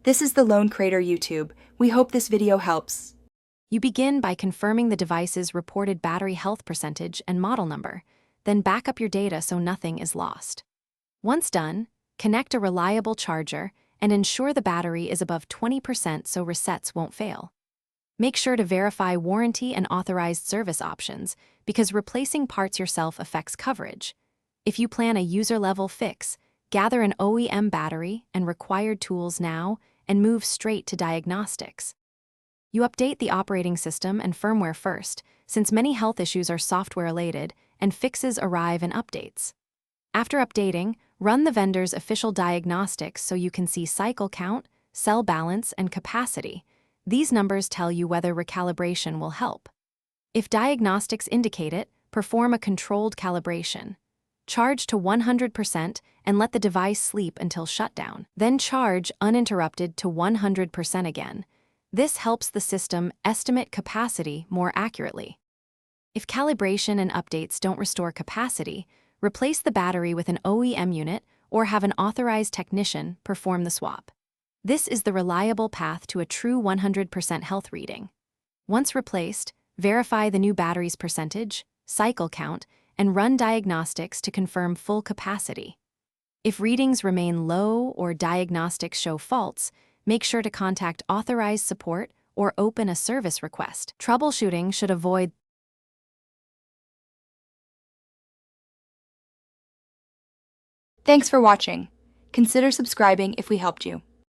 This is the Lone Crater YouTube. We hope this video helps. You begin by confirming the device's reported battery health percentage and model number, then back up your data so nothing is lost. Once done, connect a reliable charger and ensure the battery is above 20% so resets won't fail. Make sure to verify warranty and authorized service options because replacing parts yourself affects coverage. If you plan a user-level fix, gather an OEM battery and required tools now and move straight to diagnostics. You update the operating system and firmware first, since many health issues are software-related and fixes arrive in updates. After updating, run the vendor's official diagnostics so you can see cycle count, cell balance, and capacity. These numbers tell you whether recalibration will help. If diagnostics indicate it, perform a controlled calibration. Charge to 100% and let the device sleep until shutdown. Then charge uninterrupted to 100% again. This helps the system estimate capacity more accurately. If calibration and updates don't restore capacity, replace the battery with an OEM unit or have an authorized technician perform the swap. This is the reliable path to a true 100% health reading. Once replaced, verify the new battery's percentage, cycle count, and run diagnostics to confirm full capacity. If readings remain low or diagnostics show faults, make sure to contact authorized support or open a service request. Troubleshooting should avoid Thanks for watching. Consider subscribing if we helped you.